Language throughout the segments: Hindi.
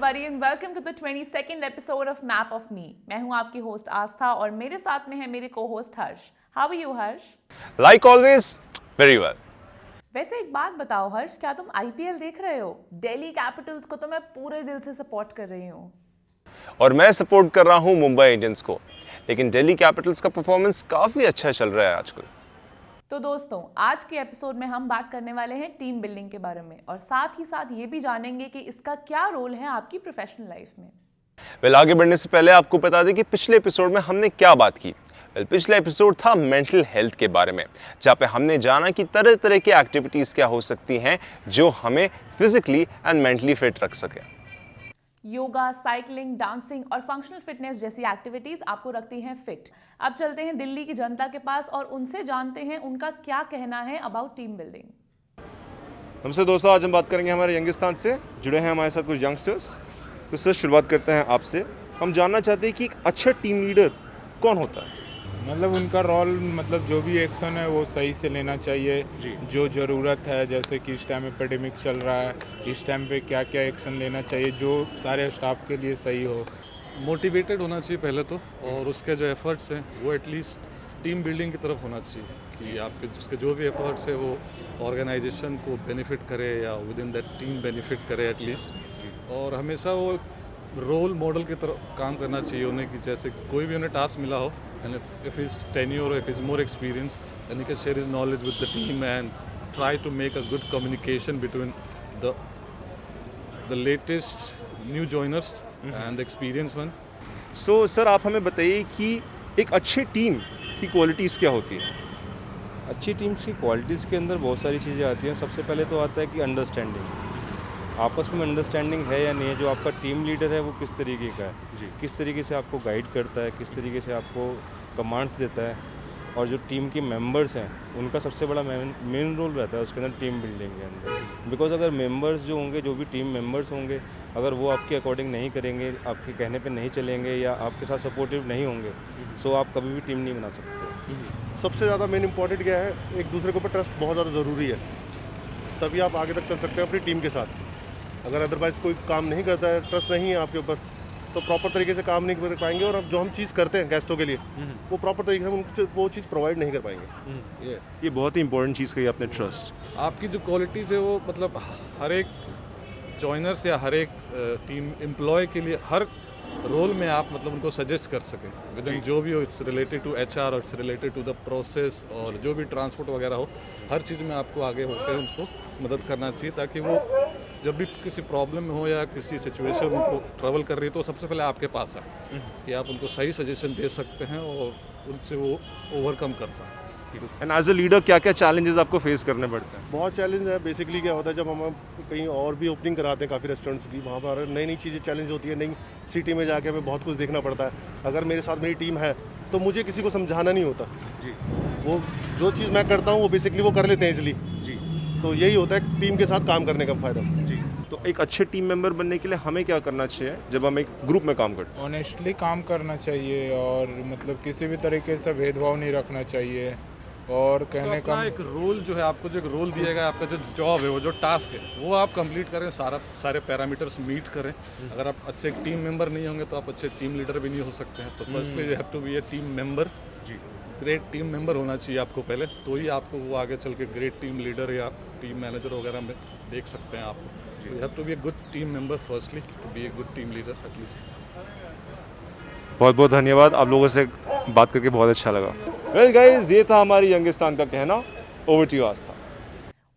everybody and welcome to the 22nd episode of Map of Me. मैं हूं आपकी होस्ट आस्था और मेरे साथ में है मेरे co-host Harsh. How are you Harsh? Like always, very well. वैसे एक बात बताओ हर्ष, क्या तुम IPL देख रहे हो? दिल्ली कैपिटल्स को तो मैं पूरे दिल से सपोर्ट कर रही हूँ. और मैं सपोर्ट कर रहा हूँ मुंबई इंडियंस को, लेकिन दिल्ली कैपिटल्स का परफॉर्मेंस काफी अच्छा चल रहा है आजकल. तो दोस्तों, आज के एपिसोड में हम बात करने वाले हैं टीम बिल्डिंग के बारे में और साथ ही साथ ये भी जानेंगे कि इसका क्या रोल है आपकी प्रोफेशनल लाइफ में. आगे बढ़ने से पहले आपको बता दें कि पिछले एपिसोड में हमने क्या बात की. पिछला एपिसोड था मेंटल हेल्थ के बारे में, जहाँ पे हमने जाना कि तरह तरह की एक्टिविटीज क्या हो सकती हैं जो हमें फिजिकली एंड मेंटली फिट रख सके. योगा, साइकिलिंग, डांसिंग और फंक्शनल फिटनेस जैसी एक्टिविटीज आपको रखती हैं फिट. अब चलते हैं दिल्ली की जनता के पास और उनसे जानते हैं उनका क्या कहना है अबाउट टीम बिल्डिंग. नमस्ते दोस्तों, आज हम बात करेंगे हमारे यंगिस्तान से. जुड़े हैं हमारे साथ कुछ यंगस्टर्स. तो सर, शुरुआत करते हैं आपसे. हम जानना चाहते हैं कि एक अच्छा टीम लीडर कौन होता है. मतलब उनका रोल, मतलब जो भी एक्शन है वो सही से लेना चाहिए. जो ज़रूरत है, जैसे कि इस टाइम एपिडेमिक चल रहा है, इस टाइम पे क्या क्या एक्शन लेना चाहिए जो सारे स्टाफ के लिए सही हो. मोटिवेटेड होना चाहिए पहले तो, और उसके जो एफर्ट्स हैं वो एटलीस्ट टीम बिल्डिंग की तरफ होना चाहिए कि आपके उसके जो भी एफर्ट्स है वो ऑर्गेनाइजेशन को बेनिफिट करे या with in that team benefit करे एटलीस्ट. और हमेशा वो रोल मॉडल की तरफ काम करना चाहिए उन्हें, कि जैसे कोई भी उन्हें टास्क मिला हो, and if he's tenure or if he's more experienced, then he can share his knowledge with the team and try to make a good communication between the latest new joiners and the experienced one. So sir, आप हमें बताइए कि एक अच्छी टीम की क्वालिटीज़ क्या होती है. अच्छी टीम्स की क्वालिटीज़ के अंदर बहुत सारी चीज़ें आती हैं. सबसे पहले तो आता है कि अंडरस्टैंडिंग. आपस में अंडरस्टैंडिंग है या नहीं है. जो आपका टीम लीडर है वो किस तरीके का है, किस तरीके से आपको गाइड करता है, किस तरीके से आपको कमांड्स देता है. और जो टीम के मेंबर्स हैं उनका सबसे बड़ा मेन रोल रहता है उसके अंदर टीम बिल्डिंग के अंदर. बिकॉज अगर मेंबर्स जो होंगे, जो भी टीम मेंबर्स होंगे, अगर वो आपके अकॉर्डिंग नहीं करेंगे, आपके कहने पे नहीं चलेंगे या आपके साथ सपोर्टिव नहीं होंगे, सो आप कभी भी टीम नहीं बना सकते. सबसे ज़्यादा मेन इम्पॉर्टेंट क्या है, एक दूसरे के ऊपर ट्रस्ट बहुत ज़्यादा ज़रूरी है. तभी आप आगे तक चल सकते हैं अपनी टीम के साथ. अगर अदरवाइज़ कोई काम नहीं करता है, ट्रस्ट नहीं है आपके ऊपर, तो प्रॉपर तरीके से काम नहीं कर पाएंगे. और अब जो हम चीज़ करते हैं गेस्टों के लिए, वो प्रॉपर तरीके से उनसे वो चीज़ प्रोवाइड नहीं कर पाएंगे. ये बहुत ही इंपॉर्टेंट चीज़ कही आपने, ट्रस्ट. आपकी जो क्वालिटीज़ है वो मतलब हर एक जॉइनर्स या हर एक टीम एम्प्लॉय के लिए हर रोल में आप मतलब उनको सजेस्ट कर सकें विद इन जो भी हो. इट्स रिलेटेड टू HR और it's related to the process, और जो भी ट्रांसपोर्ट वगैरह हो, हर चीज़ में आपको आगे होकर उनको मदद करना चाहिए, ताकि वो जब भी किसी प्रॉब्लम में हो या किसी सिचुएशन में उनको ट्रैवल कर रही है तो सबसे पहले आपके पास आए कि आप उनको सही सजेशन दे सकते हैं और उनसे वो ओवरकम कर पाए. एंड एज अ लीडर क्या क्या चैलेंजेस आपको फेस करने पड़ते हैं. बहुत चैलेंज है. बेसिकली क्या होता है, जब हम कहीं और भी ओपनिंग कराते हैं काफ़ी रेस्टोरेंट्स की, वहाँ पर नई नई चीज़ें चैलेंज होती है. नई सिटी में जाके हमें बहुत कुछ देखना पड़ता है. अगर मेरे साथ मेरी टीम है तो मुझे किसी को समझाना नहीं होता. वो जो चीज़ मैं करता हूँ वो बेसिकली वो कर लेते हैं इजली. तो यही होता है टीम के साथ काम करने का फ़ायदा. तो एक अच्छे टीम मेंबर बनने के लिए हमें क्या करना चाहिए जब हम एक ग्रुप में काम करते हैं. ऑनेस्टली काम करना चाहिए और मतलब किसी भी तरीके से भेदभाव नहीं रखना चाहिए. और कहने का एक रोल जो है, आपको जो एक रोल दिया गया, आपका जो जॉब है, वो जो टास्क है, वो आप कंप्लीट करें, सारे पैरामीटर्स मीट करें. अगर आप अच्छे टीम मेंबर नहीं होंगे तो आप अच्छे टीम लीडर भी नहीं हो सकते हैं. तो firstly you have to be a team member. Great team member होना चाहिए आपको पहले, तो ही आपको वो आगे चल के ग्रेट टीम लीडर या टीम मैनेजर वगैरह में देख सकते हैं आपको. तो you have to be a good team member firstly to be a good team leader at least. बहुत बहुत धन्यवाद. आप लोगों से बात करके बहुत अच्छा लगा. वेल गाइस, ये था हमारी यंगिस्तान का कहना. Over to you Aastha.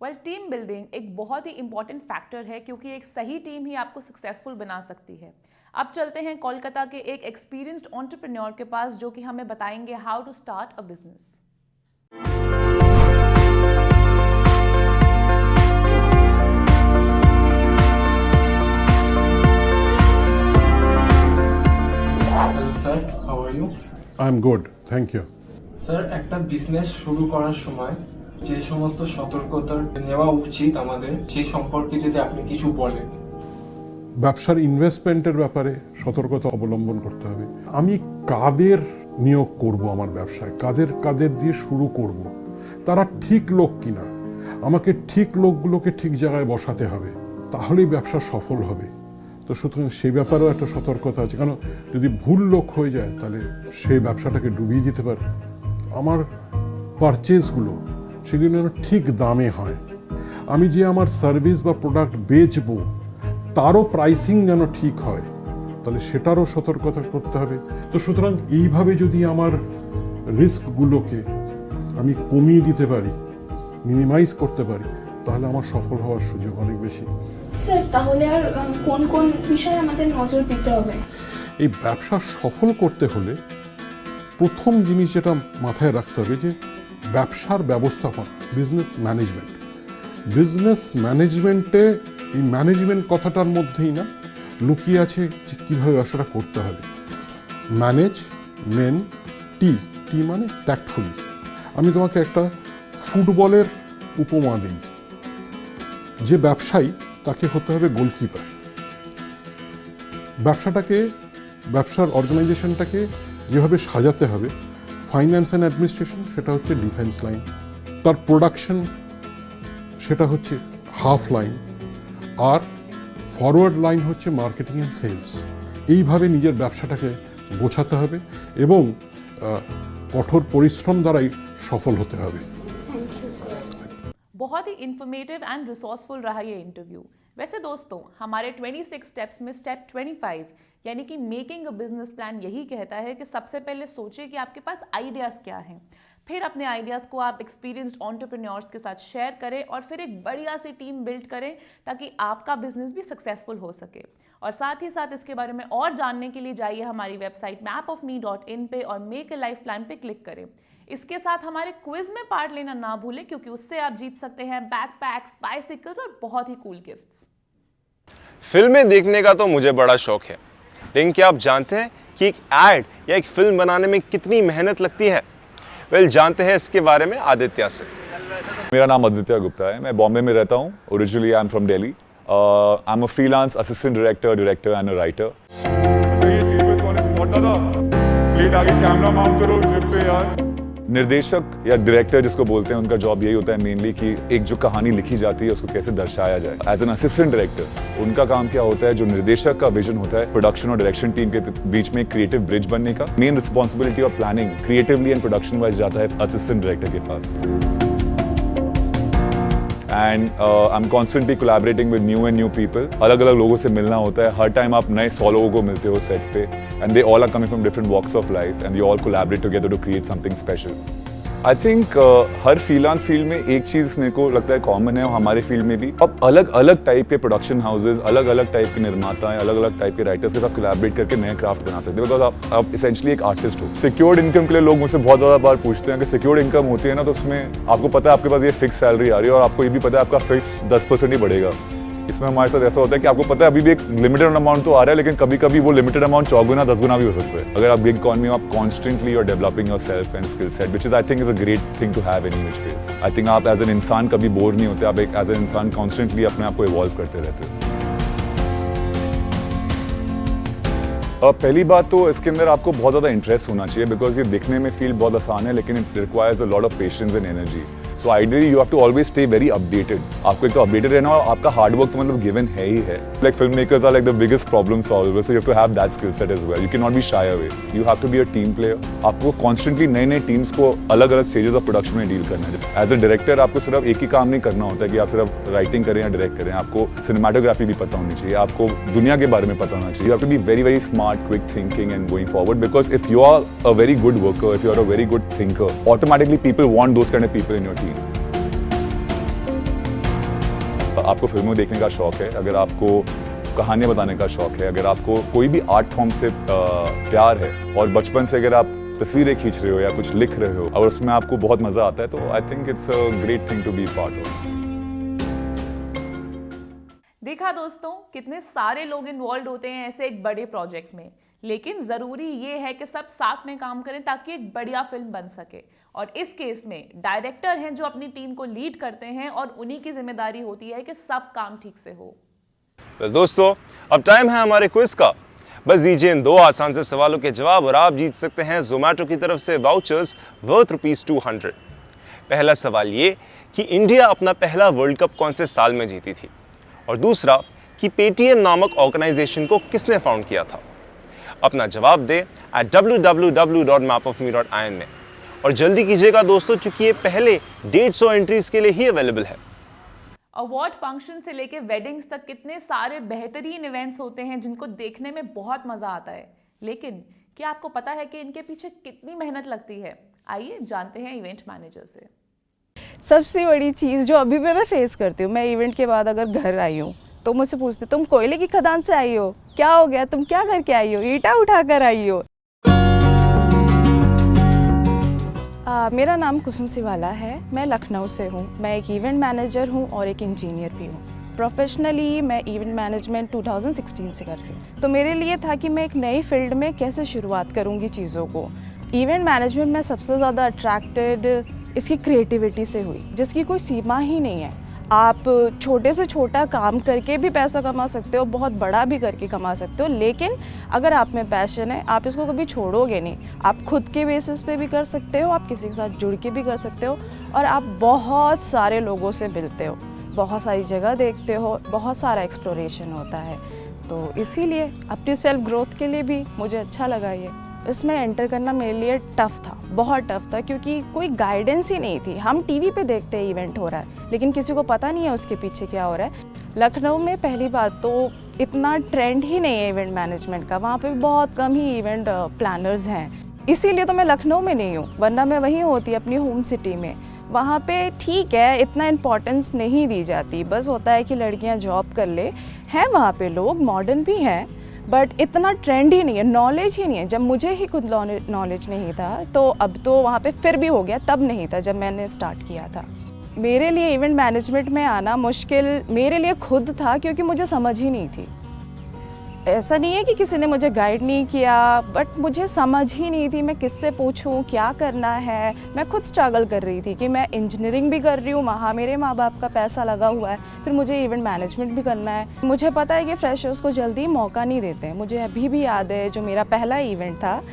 Well, team building एक बहुत ही इंपॉर्टेंट फैक्टर है क्योंकि एक सही टीम ही आपको सक्सेसफुल बना सकती है. अब चलते हैं कोलकाता के एक एक्सपीरियंस्ड एंटरप्रेन्योर के पास, जो कि हमें बताएंगे how to start a business. Hello sir, how are you? I am good, thank you. Sir, একটা বিজনেস শুরু করার সময় যে সমস্ত সতর্কতা নেওয়া উচিত আমাদের, সেই সম্পর্কে যদি আপনি কিছু বলেন. ব্যবসার ইনভেস্টমেন্টের ব্যাপারে সতর্কতা অবলম্বন করতে হবে. আমি কাদের নিয়োগ করব আমার ব্যবসায়, কাদের দিয়ে শুরু করব, তারা ঠিক লোক কিনা, আমাকে ঠিক লোকগুলোকে ঠিক জায়গায় বসাতে হবে, তাহলেই ব্যবসা সফল হবে. তো তো সুতরাং সেই ব্যাপারেও একটা সতর্কতা আছে, কারণ যদি ভুল লোক হয়ে যায় তাহলে সেই ব্যবসাটাকে ডুবিয়ে দিতে পারে। আমার পারচেজগুলো সেগুলো যেন ঠিক দামে হয়, আমি যে আমার সার্ভিস বা প্রোডাক্ট বেচবো তারও প্রাইসিং যেন ঠিক হয়, তাহলে সেটারও সতর্কতা করতে হবে। তো সুতরাং এইভাবে যদি আমার রিস্কগুলোকে আমি কমিয়ে দিতে পারি, মিনিমাইজ করতে পারি, তাহলে আমার সফল হওয়ার সুযোগ অনেক বেশি। স্যার তাহলে আর কোন কোন বিষয়ে আমাদের নজর দিতে হবে? এই ব্যবসা সফল করতে হলে প্রথম জিনিস যেটা মাথায় রাখতে হবে যে ব্যবসার ব্যবস্থাপনা, বিজনেস ম্যানেজমেন্ট। বিজনেস ম্যানেজমেন্টে এই ম্যানেজমেন্ট কথাটার মধ্যেই না লুকিয়ে আছে যে কীভাবে ব্যবসাটা করতে হবে। ম্যানেজ মেন টি টি মানে ট্যাক্টফুলি। আমি তোমাকে একটা ফুটবলের উপমা দিই, যে ব্যবসায়ী তাকে হতে হবে গোলকিপার। ব্যবসার অর্গানাইজেশনটাকে যেভাবে সাজাতে হবে, ফাইন্যান্স অ্যান্ড অ্যাডমিনিস্ট্রেশন সেটা হচ্ছে ডিফেন্স লাইন, তার প্রোডাকশন সেটা হচ্ছে হাফ লাইন, আর ফরওয়ার্ড লাইন হচ্ছে মার্কেটিং অ্যান্ড সেলস। এইভাবে নিজের ব্যবসাটাকে গোছাতে হবে এবং কঠোর পরিশ্রম দ্বারাই সফল হতে হবে। बहुत ही इंफॉर्मेटिव एंड रिसोर्सफुल रहा ये इंटरव्यू। वैसे दोस्तों, हमारे 26 स्टेप्स में स्टेप 25 यानी कि मेकिंग अ बिजनेस प्लान यही कहता है कि सबसे पहले सोचिए कि आपके पास आइडियाज़ क्या हैं, फिर अपने आइडियाज़ को आप एक्सपीरियंस्ड एंटरप्रेन्योर्स के साथ शेयर करें और फिर एक बढ़िया सी टीम बिल्ड करें ताकि आपका बिजनेस भी सक्सेसफुल हो सके। और साथ ही साथ इसके बारे में और जानने के लिए जाइए हमारी वेबसाइट mapofme.in पे और मेक ए लाइफ प्लान पे क्लिक करें। इसके साथ हमारे क्विज में पार्ट लेना ना भूलें, क्योंकि उससे आप जीत सकते हैं बैकपैक्स, बाइसिकल्स और बहुत ही कूल गिफ्ट्स। फिल्में देखने का तो मुझे बड़ा शौक है, लेकिन क्या आप जानते हैं कि एक एड या एक फिल्म बनाने में कितनी मेहनत लगती है? वेल, जानते हैं इसके बारे में आदित्य से। मेरा नाम आदित्य गुप्ता है, मैं बॉम्बे में रहता हूँ। Originally I am from Delhi. I am a freelance assistant director and a writer. निर्देशक या डायरेक्टर जिसको बोलते हैं, उनका जॉब यही होता है मेनली कि एक जो कहानी लिखी जाती है उसको कैसे दर्शाया जाए। एज एन असिस्टेंट डायरेक्टर उनका काम क्या होता है, जो निर्देशक का विजन होता है प्रोडक्शन और डायरेक्शन टीम के बीच में क्रिएटिव ब्रिज बनने का। Main responsibility of planning creatively and production wise जाता है असिस्टेंट डायरेक्टर के पास। And I am constantly collaborating with new people. अलग अलग लोगों से मिलना होता है, हर टाइम आप नए 100 लोगों को मिलते हो सेट पे, and they all are coming from different walks of life and they all collaborate together to create something special. I think हर फ्रीलांस फील्ड में एक चीज़ मेरे को लगता है कॉमन है, और हमारे फील्ड में भी। अब अलग अलग टाइप के प्रोडक्शन हाउसेज, अलग अलग टाइप के निर्माता, अलग अलग टाइप के राइटर्स के साथ कोलैबोरेट करके नए क्राफ्ट बना सकते हैं, बिकॉज आप इसेंशियली एक आर्टिस्ट हो। सिक्योर्ड इनकम के लिए लोग मुझसे बहुत ज़्यादा बार पूछते हैं कि सिक्योर्ड इनकम होती है ना, तो उसमें आपको पता है आपके पास ये फिक्स सैलरी आ रही है और आपको ये भी पता है आपका फिक्स 10% ही बढ़ेगा। इसमें हमारे साथ ऐसा होता है कि आपको पता है अभी भी एक लिमिटेड अमाउंट तो आ रहा है, लेकिन कभी कभी वो लिमिटेड अमाउंट 4 गुना 10 गुना भी हो सकता है। अगर आप गिग इकॉनमी में आप कॉन्स्टेंटली और developing yourself and skill set, which is I think is a great thing to have any which ways. आई थिंक आप एज एन इंसान कभी बोर नहीं होते, आप एक एज एन इंसान कॉन्स्टेंटली अपने आप को इवॉल्व करते रहते हो। पहली बात तो इसके अंदर आपको बहुत ज़्यादा इंटरेस्ट होना चाहिए, बिकॉज ये दिखने में फील्ड बहुत आसान है, लेकिन it requires a lot of patience and energy. So ideally you have to always stay very updated. आपको एक तो अपडेटेड रहना, और आपका हार्डवर्क तो मतलब गिवन है ही है। Like film makers are like the biggest problem solver, so you have to have that skill set as well. You can not be shy away, you have to be a team player. आपको कॉन्स्टेंटली नए टीम्स को अलग अलग स्टेजेस ऑफ प्रोडक्शन में डील करना है। एज अ डायरेक्टर आपको सिर्फ एक ही काम नहीं करना होता है कि आप सिर्फ राइटिंग करें या डायरेक्ट करें, आपको सिनेमाटोग्राफी भी पता होनी चाहिए, आपको दुनिया के बारे में पता होना चाहिए। You have to be very very smart, quick thinking and going forward, because if you are a very good worker, if you are a very good thinker, automatically people want those kind of people in your team. आपको फिल्मों देखने का शौक है, अगर आपको कहानियाँ बताने का शौक है, अगर आपको कोई भी आर्ट फॉर्म से प्यार है, और बचपन से अगर आप तस्वीरें खींच रहे हो या कुछ लिख रहे हो और उसमें आपको बहुत मजा आता है, तो I think it's a great thing to be part of. देखा दोस्तों, कितने सारे लोग इन्वॉल्व होते हैं ऐसे एक बड़े प्रोजेक्ट में, लेकिन ज़रूरी ये है कि सब साथ में काम करें ताकि एक बढ़िया फिल्म बन सके। और इस केस में डायरेक्टर हैं जो अपनी टीम को लीड करते हैं, और उन्हीं की जिम्मेदारी होती है कि सब काम ठीक से हो। बस दोस्तों, अब टाइम है हमारे क्विज का। बस दीजिए इन 2 आसान से सवालों के जवाब और आप जीत सकते हैं जोमेटो की तरफ से वाउचर्स वर्थ ₹200। पहला सवाल ये कि इंडिया अपना पहला वर्ल्ड कप कौन से साल में जीती थी, और दूसरा कि पेटीएम नामक ऑर्गेनाइजेशन को किसने फाउंड किया था? अपना जवाब दे www.mapofme.in में। और जल्दी कीजिएगा दोस्तों, क्योंकि ये पहले 150 एंट्रीज के लिए ही अवेलेबल है। अवार्ड फंक्शन से लेके वेडिंग्स तक कितने सारे बेहतरीन इवेंट्स होते हैं जिनको देखने में बहुत मजा आता है, लेकिन क्या आपको पता है कि इनके पीछे कितनी मेहनत लगती है? आइए जानते हैं इवेंट मैनेजर से। सबसे बड़ी चीज़ जो अभी भी मैं फेस करती हूँ, मैं इवेंट के बाद अगर घर आई हूँ तो मुझसे पूछते तुम कोयले की खदान से आई हो, क्या हो गया, तुम क्या करके आई हो, ईंटा उठा कर आई हो। मेरा नाम कुसुम सिवाला है, मैं लखनऊ से हूँ। मैं एक इवेंट मैनेजर हूँ और एक इंजीनियर भी हूँ। प्रोफेशनली मैं इवेंट मैनेजमेंट 2016 से कर रही हूँ। तो मेरे लिए था कि मैं एक नई फील्ड में कैसे शुरुआत करूँगी चीज़ों को। इवेंट मैनेजमेंट में सबसे ज़्यादा अट्रैक्टेड इसकी क्रिएटिविटी से हुई, जिसकी कोई सीमा ही नहीं है। आप छोटे से छोटा काम करके भी पैसा कमा सकते हो, बहुत बड़ा भी करके कमा सकते हो, लेकिन अगर आप में पैशन है आप इसको कभी छोड़ोगे नहीं। आप खुद के बेसिस पे भी कर सकते हो, आप किसी के साथ जुड़ के भी कर सकते हो, और आप बहुत सारे लोगों से मिलते हो, बहुत सारी जगह देखते हो, बहुत सारा एक्सप्लोरेशन होता है। तो इसीलिए अपनी सेल्फ ग्रोथ के लिए भी मुझे अच्छा लगा ये। इसमें एंटर करना मेरे लिए टफ़ था, बहुत टफ़ था, क्योंकि कोई गाइडेंस ही नहीं थी। हम टीवी पे देखते हैं इवेंट हो रहा है, लेकिन किसी को पता नहीं है उसके पीछे क्या हो रहा है। लखनऊ में पहली बात तो इतना ट्रेंड ही नहीं है इवेंट मैनेजमेंट का, वहाँ पे बहुत कम ही इवेंट प्लानर्स हैं। इसीलिए तो मैं लखनऊ में नहीं हूँ, वरना मैं वहीं होती अपनी होम सिटी में। वहाँ पे ठीक है, इतना इम्पोर्टेंस नहीं दी जाती, बस होता है कि लड़कियाँ जॉब कर ले। हैं वहाँ पे लोग, मॉडर्न भी हैं, बट इतना ट्रेंड ही नहीं है, नॉलेज ही नहीं है। जब मुझे ही खुद नॉलेज नहीं था, तो अब तो वहाँ पे फिर भी हो गया, तब नहीं था जब मैंने स्टार्ट किया था। मेरे लिए इवेंट मैनेजमेंट में आना मुश्किल मेरे लिए खुद था, क्योंकि मुझे समझ ही नहीं थी। ऐसा नहीं है कि किसी ने मुझे गाइड नहीं किया, बट मुझे समझ ही नहीं थी मैं किससे पूछूं, क्या करना है। मैं खुद स्ट्रगल कर रही थी कि मैं इंजीनियरिंग भी कर रही हूँ, वहाँ मेरे माँ बाप का पैसा लगा हुआ है, फिर मुझे इवेंट मैनेजमेंट भी करना है। मुझे पता है कि फ्रेशर्स को जल्दी मौका नहीं देते हैं। मुझे अभी भी याद है, जो मेरा पहला इवेंट था,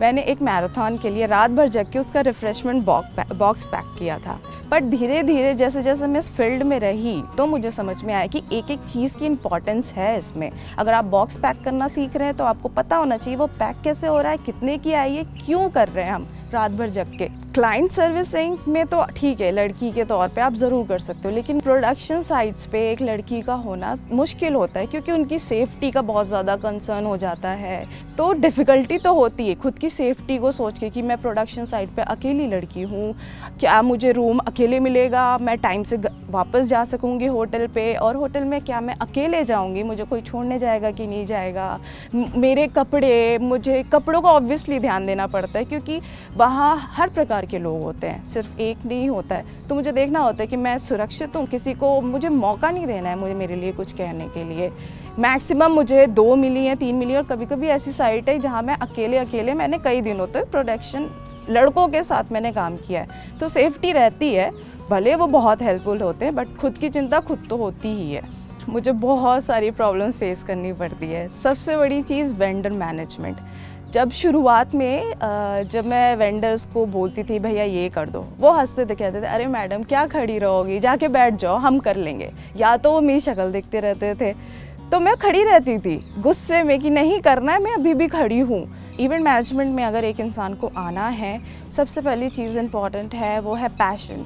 मैंने एक मैराथन के लिए रात भर जग के उसका रिफ़्रेशमेंट बॉक्स पैक किया था। बट धीरे धीरे जैसे जैसे मैं इस फील्ड में रही, तो मुझे समझ में आया कि एक एक चीज़ की इम्पॉर्टेंस है इसमें। अगर आप बॉक्स पैक करना सीख रहे हैं तो आपको पता होना चाहिए वो पैक कैसे हो रहा है, कितने की आई है, क्यों कर रहे हैं हम रात भर जग के। क्लाइंट सर्विसिंग में तो ठीक है, लड़की के तौर पे आप ज़रूर कर सकते हो, लेकिन प्रोडक्शन साइट्स पे एक लड़की का होना मुश्किल होता है, क्योंकि उनकी सेफ्टी का बहुत ज़्यादा कंसर्न हो जाता है। तो डिफ़िकल्टी तो होती है खुद की सेफ्टी को सोच के कि मैं प्रोडक्शन साइट पे अकेली लड़की हूँ, क्या मुझे रूम अकेले मिलेगा, मैं टाइम से वापस जा सकूँगी होटल पे, और होटल में क्या मैं अकेले जाऊँगी, मुझे कोई छोड़ने जाएगा कि नहीं जाएगा। मेरे कपड़े, मुझे कपड़ों का ऑब्वियसली ध्यान देना पड़ता है, क्योंकि वहाँ हर प्रकार के लोग होते हैं, सिर्फ एक नहीं होता है। तो मुझे देखना होता है कि मैं सुरक्षित हूँ, किसी को मुझे मौका नहीं देना है मुझे मेरे लिए कुछ कहने के लिए। मैक्सिमम मुझे 2 मिली या 3 मिली, और कभी कभी ऐसी साइट है जहाँ मैं अकेले मैंने कई दिनों तक प्रोडक्शन लड़कों के साथ मैंने काम किया है। तो सेफ्टी रहती है, भले वो बहुत हेल्पफुल होते हैं, बट खुद की चिंता खुद तो होती ही है। मुझे बहुत सारी प्रॉब्लम फेस करनी पड़ती है। सबसे बड़ी चीज़ वेंडर मैनेजमेंट। जब शुरुआत में जब मैं वेंडर्स को बोलती थी भैया ये कर दो, वो हंसते थे, कहते थे अरे मैडम क्या खड़ी रहोगी, जाके बैठ जाओ हम कर लेंगे, या तो वो मेरी शक्ल देखते रहते थे। तो मैं खड़ी रहती थी गुस्से में कि नहीं करना है, मैं अभी भी खड़ी हूँ। इवेंट मैनेजमेंट में अगर एक इंसान को आना है, सबसे पहली चीज़ इम्पॉर्टेंट है वो है पैशन।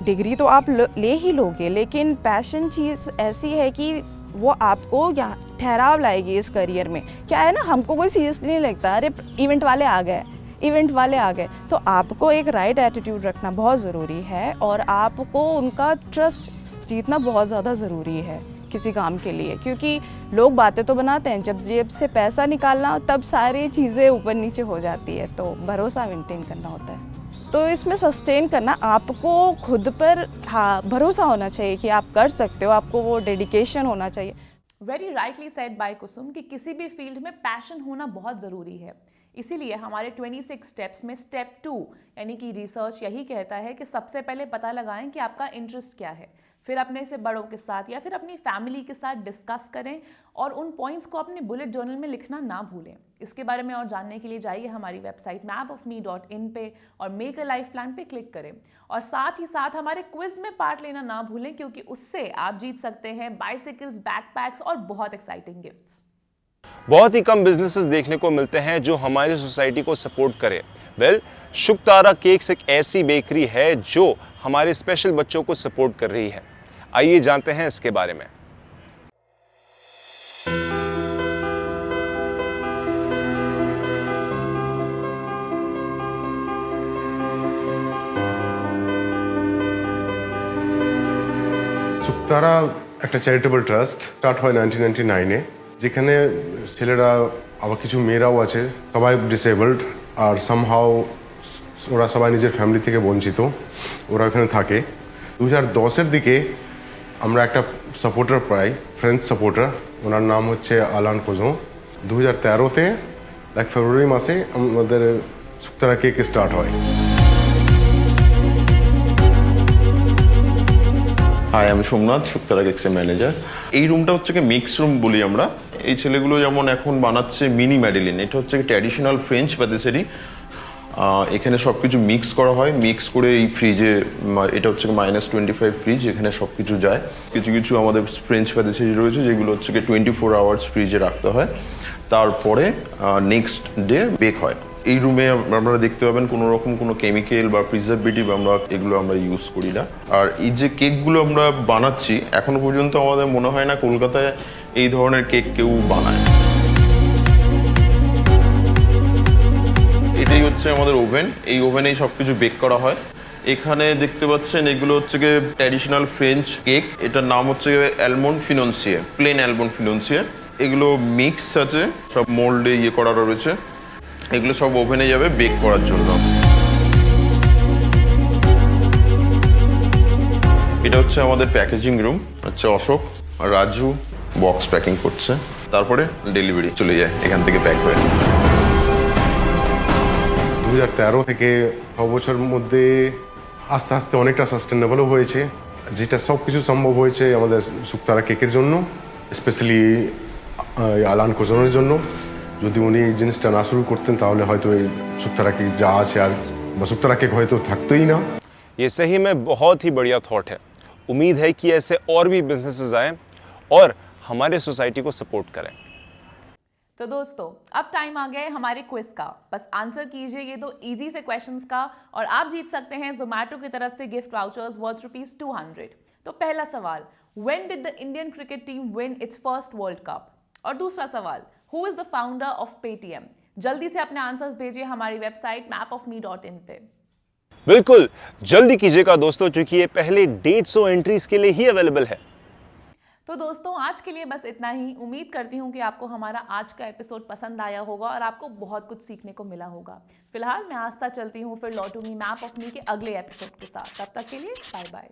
डिग्री तो आप ले ही लोगे, लेकिन पैशन चीज़ ऐसी है कि वो आपको यहाँ ठहराव लाएगी इस करियर में। क्या है ना, हमको कोई सीरियसली नहीं लगता, अरे इवेंट वाले आ गए। तो आपको एक राइट एटीट्यूड रखना बहुत ज़रूरी है, और आपको उनका ट्रस्ट जीतना बहुत ज़्यादा ज़रूरी है किसी काम के लिए, क्योंकि लोग बातें तो बनाते हैं, जब जेब से पैसा निकालना हो तब सारी चीज़ें ऊपर नीचे हो जाती है। तो भरोसा मेंटेन करना होता है। तो इसमें सस्टेन करना, आपको खुद पर भरोसा होना चाहिए कि आप कर सकते हो, आपको वो डेडिकेशन होना चाहिए। वेरी राइटली सेड बाय कुसुम कि किसी भी फील्ड में पैशन होना बहुत ज़रूरी है। इसीलिए हमारे 26 स्टेप्स में स्टेप 2 यानी कि रिसर्च यही कहता है कि सबसे पहले पता लगाएं कि आपका इंटरेस्ट क्या है, फिर अपने से बड़ों के साथ या फिर अपनी फैमिली के साथ डिस्कस करें और उन पॉइंट्स को अपने बुलेट जर्नल में लिखना ना भूलें। इसके बारे में और जानने के लिए जाइए हमारी वेबसाइट mapofme.in पे और मेक अ लाइफ प्लान पे क्लिक करें और साथ ही साथ हमारे क्विज में पार्ट लेना ना भूलें, क्योंकि उससे आप जीत सकते हैं बाइसिकल्स, बैकपैक्स और बहुत एक्साइटिंग गिफ्ट्स। बहुत ही कम बिजनेसेस देखने को मिलते हैं जो हमारी सोसाइटी को सपोर्ट करे। वेल, शुक्तारा केक्स एक ऐसी बेकरी है जो हमारे स्पेशल बच्चों को सपोर्ट कर रही है। आइए जानते हैं इसके बारे में। শুক্তারা একটা চ্যারিটেবল ট্রাস্ট, স্টার্ট হয় 1999-এ, যেখানে ছেলেরা আবার কিছু মেয়েরাও আছে, সবাই ডিসেবলড আর সামহাও ওরা সবাই নিজের ফ্যামিলি থেকে বঞ্চিত, ওরা এখানে থাকে। 2010-এর দিকে আমরা একটা সাপোর্টার পাই, ফ্রেঞ্চ সাপোর্টার, ওনার নাম হচ্ছে আলান কোজো। 2013-তে ফেব্রুয়ারি মাসে আমাদের শুক্তারা কেক স্টার্ট হয়। হাই, আমি সোমনাথ, শুক্তারা কেক্সের ম্যানেজার। এই রুমটা হচ্ছে কি মিক্স রুম বলি আমরা। এই ছেলেগুলো যেমন এখন বানাচ্ছে মিনি ম্যাডেলিন, এটা হচ্ছে কি ট্র্যাডিশনাল ফ্রেঞ্চ প্যাটিসারি। এখানে সব কিছু মিক্স করা হয়, মিক্স করে এই ফ্রিজে, এটা হচ্ছে -25 ফ্রিজ, এখানে সব কিছু যায়। কিছু কিছু আমাদের ফ্রেঞ্চ প্যাটিসারি রয়েছে যেগুলো হচ্ছে কি 24 আওয়ার্স ফ্রিজে রাখতে হয়, তারপরে নেক্সট ডে বেক হয়। এই রুমে আপনারা দেখতে পাবেন কোনো রকম কোনো কেমিক্যাল বা প্রিজারভেটিভ এগুলো আমরা ইউজ করি না। আর এই যে কেকগুলো আমরা বানাচ্ছি, এখনো পর্যন্ত আমাদের মনে হয় না কলকাতায় এই ধরনের কেক কেউ বানায়। এটাই হচ্ছে আমাদের ওভেন, এই ওভেনেই সব কিছু বেক করা হয়। এখানে দেখতে পাচ্ছেন এগুলো হচ্ছে গিয়ে ট্র্যাডিশনাল ফ্রেঞ্চ কেক, এটার নাম হচ্ছে অ্যালমন্ড ফিনন্সিয়ে, প্লেন অ্যালমন্ড ফিনন্সিয়ে। এগুলো মিক্স আছে, সব মোল্ডে করা রয়েছে, এগুলো সব ওভেনে যাবে বেক করার জন্য। এটা হচ্ছে আমাদের প্যাকেজিং রুম, হচ্ছে অশোক আর রাজু বক্স প্যাকিং করছে, তারপরে ডেলিভারি চলে যায় এখান থেকে প্যাক হয়ে। 2013 থেকে 6 বছরের মধ্যে আস্তে আস্তে অনেকটা সাস্টেনেবলও হয়েছে, যেটা সব কিছু সম্ভব হয়েছে আমাদের শুক্তারা কেকের জন্য, স্পেশালি আলান কোজনের জন্য। যদি উনি এই জিনিসটা না শুরু করতেন তাহলে হয়তো এই শুক্তারা কেক যা আছে আর বা শুক্তারা কেক হয়তো থাকতোই না। ये सही में बहुत ही बढ़िया थॉट है। उम्मीद है कि ऐसे और भी बिजनेसेस आए और हमारे सोसाइटी को सपोर्ट करें। तो दोस्तों, अब टाइम आ गया है हमारे क्विज का। बस आंसर कीजिए ये दो इजी से क्वेश्चंस का और आप जीत सकते हैं जोमैटो की तरफ से गिफ्ट वाउचर्स वर्थ ₹200। तो पहला सवाल, when did the Indian cricket team win it's first world cup? और दूसरा सवाल, who is the founder of Paytm? जल्दी से अपने आंसर्स भेजिए हमारी वेबसाइट mapofme.in पे। बिल्कुल जल्दी कीजिएगा दोस्तों, क्योंकि ये पहले 150 एंट्रीज के लिए ही अवेलेबल है। तो दोस्तों, आज के लिए बस इतना ही। उम्मीद करती हूँ कि आपको हमारा आज का एपिसोड पसंद आया होगा और आपको बहुत कुछ सीखने को मिला होगा। फिलहाल मैं आस्था चलती हूँ, फिर लौटूंगी मैप ऑफ मी के अगले एपिसोड के साथ। तब तक के लिए बाय बाय।